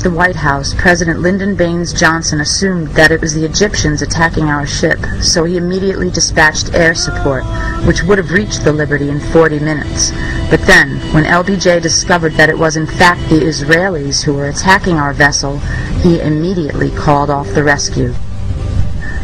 reached the White House, President Lyndon Baines Johnson assumed that it was the Egyptians attacking our ship, so he immediately dispatched air support, which would have reached the Liberty in 40 minutes. But then, when LBJ discovered that it was in fact the Israelis who were attacking our vessel, he immediately called off the rescue.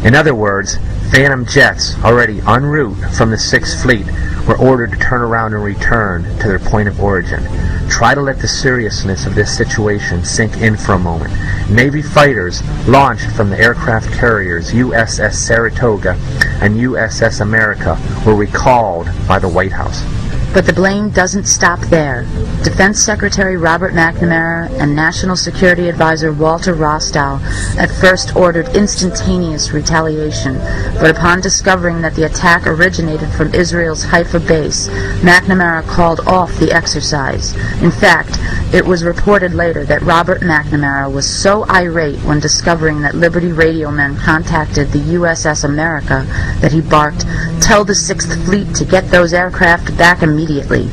In other words, Phantom jets already en route from the 6th Fleet were ordered to turn around and return to their point of origin. Try to let the seriousness of this situation sink in for a moment. Navy fighters launched from the aircraft carriers USS Saratoga and USS America were recalled by the White House. But the blame doesn't stop there. Defense Secretary Robert McNamara and National Security Advisor Walter Rostow at first ordered instantaneous retaliation, but upon discovering that the attack originated from Israel's Haifa base, McNamara called off the exercise. In fact, it was reported later that Robert McNamara was so irate when discovering that Liberty radio men contacted the USS America that he barked, "Tell the 6th Fleet to get those aircraft back immediately."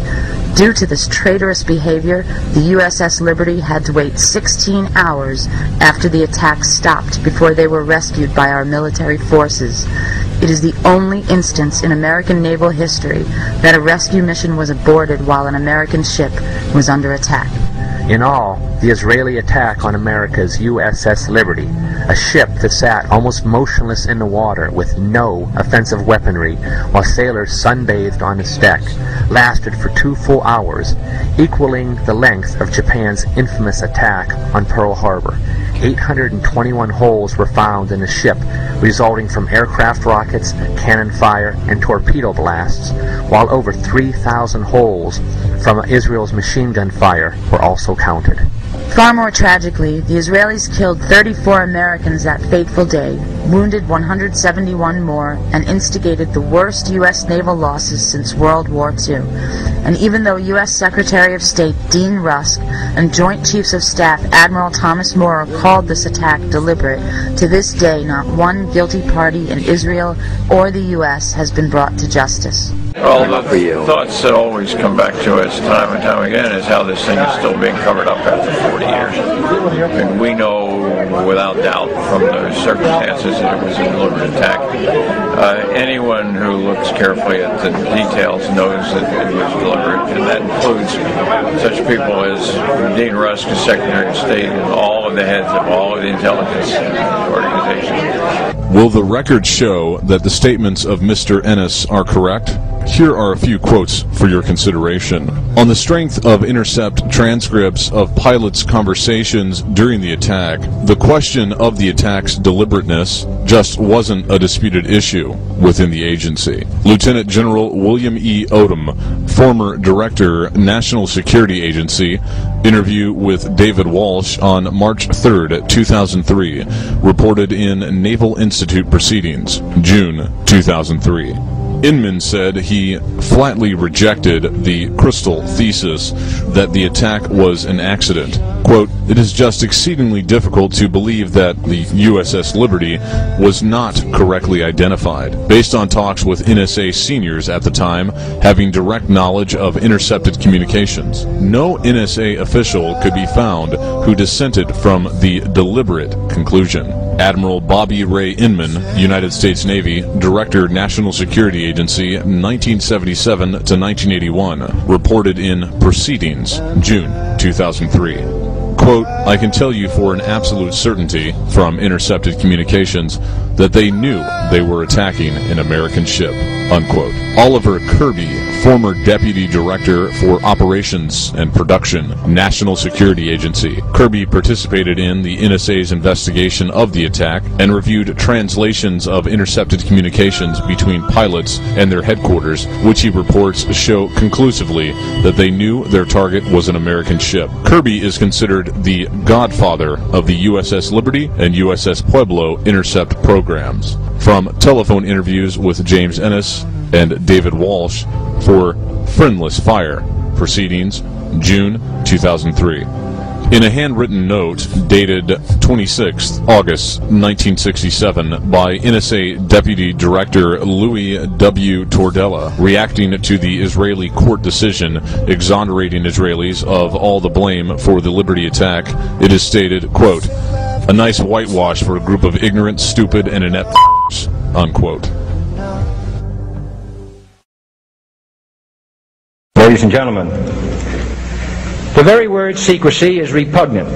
Due to this traitorous behavior, the USS Liberty had to wait 16 hours after the attack stopped before they were rescued by our military forces. It is the only instance in American naval history that a rescue mission was aborted while an American ship was under attack. In all, the Israeli attack on America's USS Liberty, a ship that sat almost motionless in the water with no offensive weaponry while sailors sunbathed on its deck, lasted for 2 full hours, equaling the length of Japan's infamous attack on Pearl Harbor. 821 holes were found in the ship, resulting from aircraft rockets, cannon fire, and torpedo blasts, while over 3,000 holes from Israel's machine gun fire were also counted. Far more tragically, the Israelis killed 34 Americans that fateful day, wounded 171 more, and instigated the worst U.S. naval losses since World War II. And even though U.S. Secretary of State Dean Rusk and Joint Chiefs of Staff Admiral Thomas Moore called this attack deliberate, to this day not one guilty party in Israel or the U.S. has been brought to justice. Well, the thoughts that always come back to us time and time again is how this thing is still being covered up after 40 years. And we know without doubt from the circumstances that it was a deliberate attack. Anyone who looks carefully at the details knows that it was deliberate, and that includes such people as Dean Rusk, the Secretary of State, and all of the heads of all of the intelligence organizations. Will the record show that the statements of Mr. Ennis are correct? Here are a few quotes for your consideration. On the strength of intercept transcripts of pilots' conversations during the attack, the question of the attack's deliberateness just wasn't a disputed issue within the agency. Lieutenant General William E. Odom, former Director, National Security Agency, interview with David Walsh on March 3rd, 2003, reported in Naval Institute Proceedings, June 2003. Inman said he flatly rejected the Crystal thesis that the attack was an accident. Quote, "It is just exceedingly difficult to believe that the USS Liberty was not correctly identified. Based on talks with NSA seniors at the time, having direct knowledge of intercepted communications, no NSA official could be found who dissented from the deliberate conclusion." Admiral Bobby Ray Inman, United States Navy, Director, National Security Agency, 1977 to 1981, reported in Proceedings, June 2003. Quote, "I can tell you for an absolute certainty from intercepted communications that they knew they were attacking an American ship." Unquote. Oliver Kirby, former Deputy Director for Operations and Production, National Security Agency. Kirby participated in the NSA's investigation of the attack and reviewed translations of intercepted communications between pilots and their headquarters, which he reports show conclusively that they knew their target was an American ship. Kirby is considered the godfather of the USS Liberty and USS Pueblo intercept programs. From telephone interviews with James Ennis and David Walsh for Friendless Fire, Proceedings, June 2003. In a handwritten note, dated 26th August 1967 by NSA Deputy Director Louis W. Tordella, reacting to the Israeli court decision exonerating Israelis of all the blame for the Liberty attack. It is stated, quote, "A nice whitewash for a group of ignorant, stupid, and inept unquote. Ladies and gentlemen, the very word secrecy is repugnant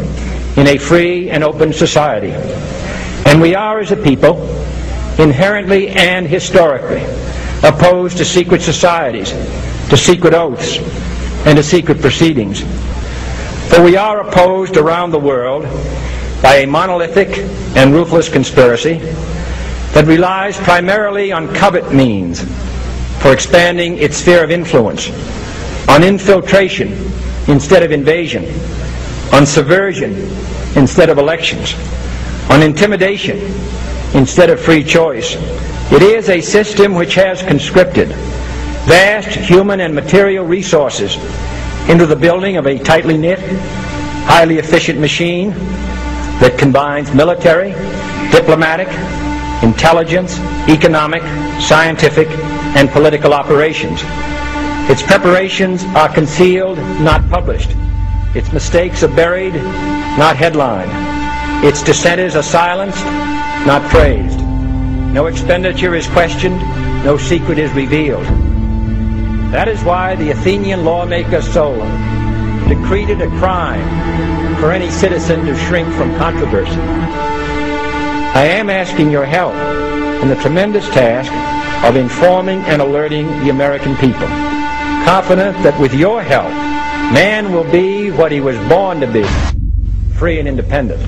in a free and open society, and we are, as a people, inherently and historically opposed to secret societies, to secret oaths, and to secret proceedings. For we are opposed around the world by a monolithic and ruthless conspiracy that relies primarily on covert means for expanding its sphere of influence, on infiltration instead of invasion, on subversion instead of elections, on intimidation instead of free choice. It is a system which has conscripted vast human and material resources into the building of a tightly knit, highly efficient machine that combines military, diplomatic, intelligence, economic, scientific, and political operations. Its preparations are concealed, not published. Its mistakes are buried, not headlined. Its dissenters are silenced, not praised. No expenditure is questioned, no secret is revealed. That is why the Athenian lawmaker Solon decreed it a crime for any citizen to shrink from controversy. I am asking your help in the tremendous task of informing and alerting the American people, confident that with your help, man will be what he was born to be, free and independent.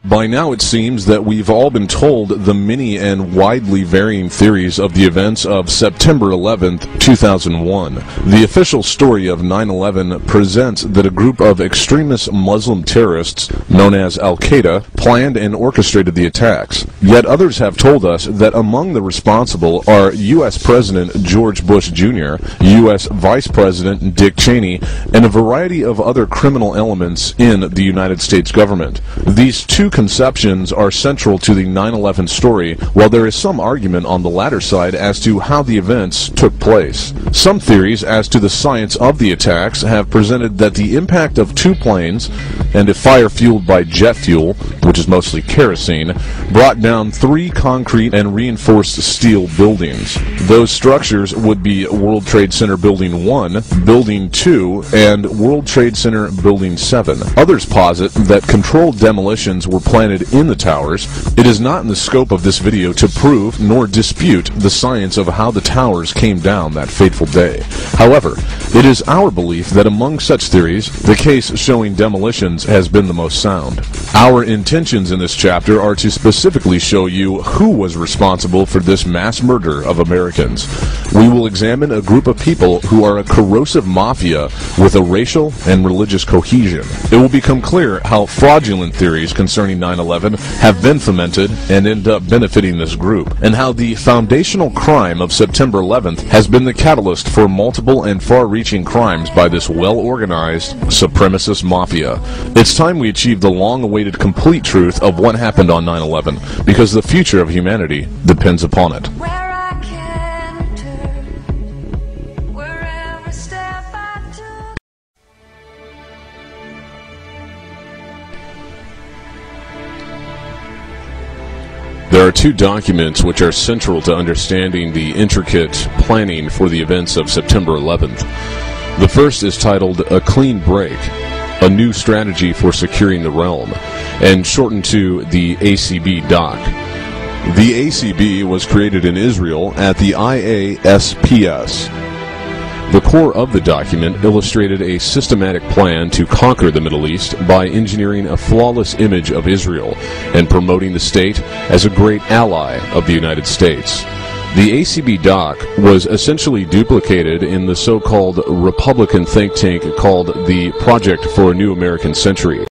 By now it seems that we've all been told the many and widely varying theories of the events of September 11th, 2001. The official story of 9/11 presents that a group of extremist Muslim terrorists, known as Al-Qaeda, planned and orchestrated the attacks. Yet others have told us that among the responsible are U.S. President George Bush Jr., U.S. Vice President Dick Cheney, and a variety of other criminal elements in the United States government. These two conceptions are central to the 9/11 story, while there is some argument on the latter side as to how the events took place. Some theories as to the science of the attacks have presented that the impact of two planes and a fire fueled by jet fuel, which is mostly kerosene, brought down 3 concrete and reinforced steel buildings. Those structures would be World Trade Center Building 1, Building 2, and World Trade Center Building 7. Others posit that controlled demolitions were planted in the towers. It is not in the scope of this video to prove nor dispute the science of how the towers came down that fateful day. However, it is our belief that among such theories, the case showing demolitions has been the most sound. Our intentions in this chapter are to specifically show you who was responsible for this mass murder of Americans. We will examine a group of people who are a corrosive mafia with a racial and religious cohesion. It will become clear how fraudulent theories concerning 9/11 have been fomented and end up benefiting this group, and how the foundational crime of September 11th has been the catalyst for multiple and far-reaching crimes by this well-organized, supremacist mafia. It's time we achieve the long-awaited complete truth of what happened on 9/11, because the future of humanity depends upon it. There are 2 documents which are central to understanding the intricate planning for the events of September 11th. The first is titled A Clean Break, a new strategy for securing the realm, and shortened to the ACB doc. The ACB was created in Israel at the IASPS. The core of the document illustrated a systematic plan to conquer the Middle East by engineering a flawless image of Israel and promoting the state as a great ally of the United States. The ACB doc was essentially duplicated in the so-called Republican think tank called the Project for a New American Century.